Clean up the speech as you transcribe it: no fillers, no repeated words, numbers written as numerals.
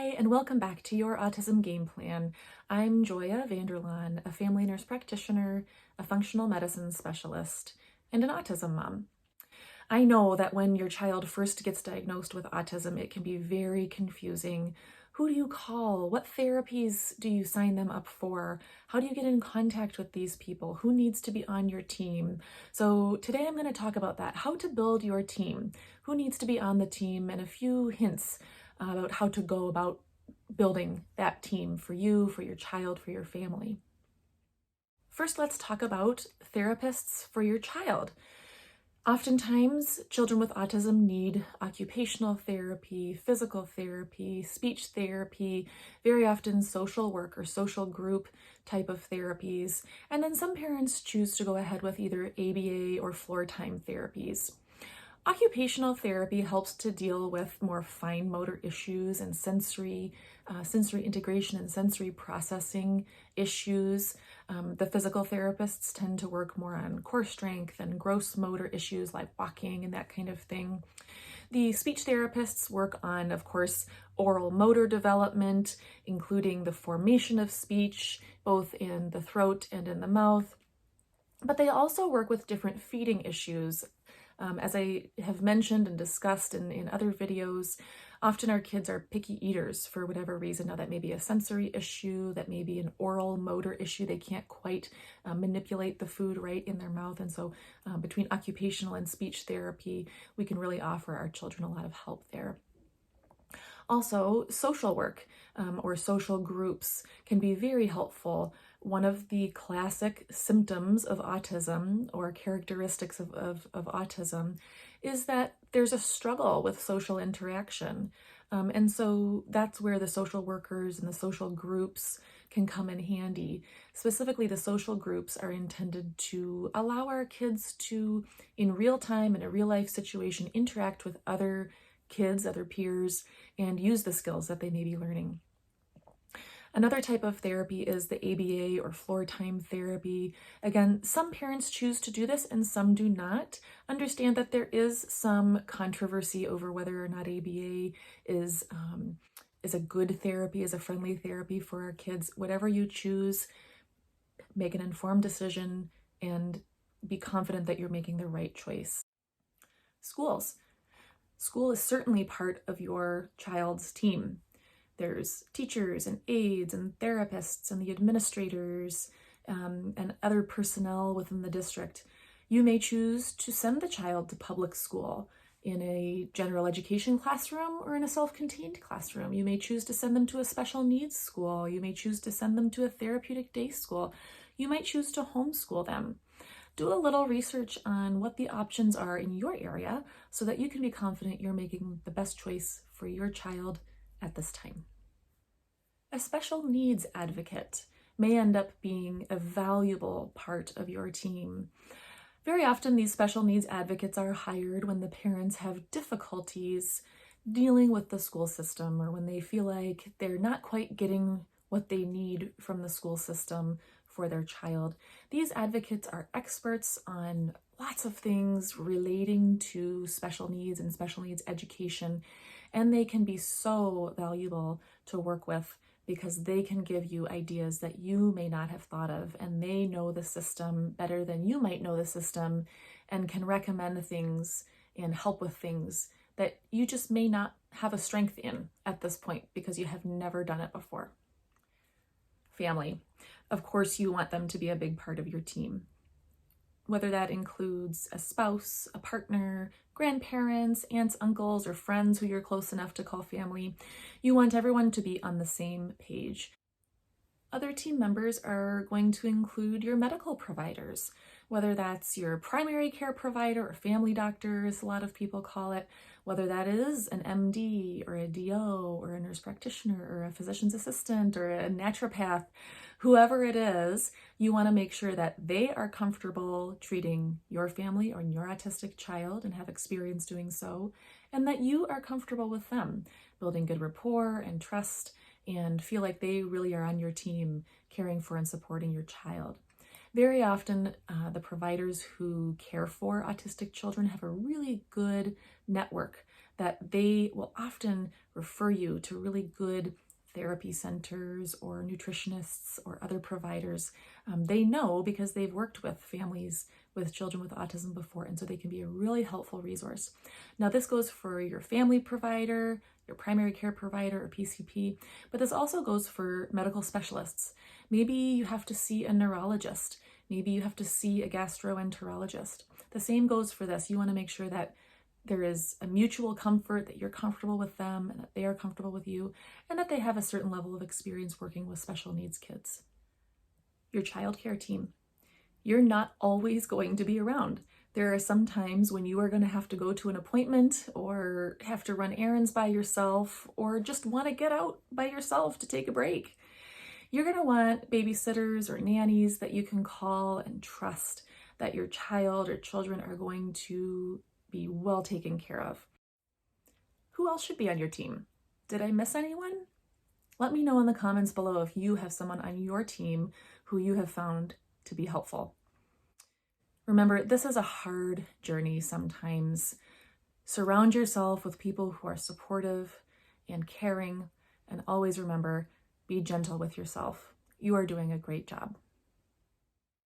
Hi, and welcome back to your Autism Game Plan. I'm Joya Vanderlaan, a family nurse practitioner, a functional medicine specialist, and an autism mom. I know that when your child first gets diagnosed with autism, it can be very confusing. Who do you call? What therapies do you sign them up for? How do you get in contact with these people? Who needs to be on your team? So today I'm going to talk about that, how to build your team, who needs to be on the team, and a few hints about how to go about building that team for you, for your child, for your family. First, let's talk about therapists for your child. Oftentimes, children with autism need occupational therapy, physical therapy, speech therapy, very often social work or social group type of therapies. And then some parents choose to go ahead with either ABA or Floortime therapies. Occupational therapy helps to deal with more fine motor issues and sensory integration and sensory processing issues. The physical therapists tend to work more on core strength and gross motor issues like walking and that kind of thing. The speech therapists work on, of course, oral motor development, including the formation of speech, both in the throat and in the mouth. But they also work with different feeding issues. As I have mentioned and discussed in other videos, often our kids are picky eaters for whatever reason. Now that may be a sensory issue, that may be an oral motor issue. They can't quite manipulate the food right in their mouth. And so between occupational and speech therapy, we can really offer our children a lot of help there. Also, social work or social groups can be very helpful. One of the classic symptoms of autism or characteristics of autism is that there's a struggle with social interaction. And so that's where the social workers and the social groups can come in handy. Specifically, the social groups are intended to allow our kids to, in real time, in a real life situation, interact with other kids, other peers, and use the skills that they may be learning. Another type of therapy is the ABA or Floortime therapy. Again, some parents choose to do this and some do not. Understand that there is some controversy over whether or not ABA is a good therapy, is a friendly therapy for our kids. Whatever you choose, make an informed decision and be confident that you're making the right choice. Schools. School is certainly part of your child's team. There's teachers and aides and therapists and the administrators and other personnel within the district. You may choose to send the child to public school in a general education classroom or in a self-contained classroom. You may choose to send them to a special needs school. You may choose to send them to a therapeutic day school. You might choose to homeschool them. Do a little research on what the options are in your area so that you can be confident you're making the best choice for your child at this time. A special needs advocate may end up being a valuable part of your team. Very often, these special needs advocates are hired when the parents have difficulties dealing with the school system or when they feel like they're not quite getting what they need from the school system for their child. These advocates are experts on lots of things relating to special needs and special needs education, and they can be so valuable to work with because they can give you ideas that you may not have thought of, and they know the system better than you might know the system and can recommend things and help with things that you just may not have a strength in at this point because you have never done it before. Family. Of course, you want them to be a big part of your team, whether that includes a spouse, a partner, grandparents, aunts, uncles, or friends who you're close enough to call family. You want everyone to be on the same page. Other team members are going to include your medical providers, whether that's your primary care provider or family doctor, as a lot of people call it, whether that is an MD or a DO or a nurse practitioner or a physician's assistant or a naturopath, whoever it is, you want to make sure that they are comfortable treating your family or your autistic child and have experience doing so, and that you are comfortable with them, building good rapport and trust and feel like they really are on your team caring for and supporting your child. Very often, the providers who care for autistic children have a really good network that they will often refer you to really good therapy centers or nutritionists or other providers. They know because they've worked with families with children with autism before, and so they can be a really helpful resource. Now, this goes for your family provider, your primary care provider or PCP, but this also goes for medical specialists. Maybe you have to see a neurologist. Maybe you have to see a gastroenterologist. The same goes for this. You want to make sure that there is a mutual comfort, that you're comfortable with them and that they are comfortable with you, and that they have a certain level of experience working with special needs kids. Your childcare team. You're not always going to be around. There are some times when you are going to have to go to an appointment or have to run errands by yourself or just want to get out by yourself to take a break. You're going to want babysitters or nannies that you can call and trust that your child or children are going to be well taken care of. Who else should be on your team? Did I miss anyone? Let me know in the comments below if you have someone on your team who you have found to be helpful. Remember, this is a hard journey sometimes. Surround yourself with people who are supportive and caring, and always remember, be gentle with yourself. You are doing a great job.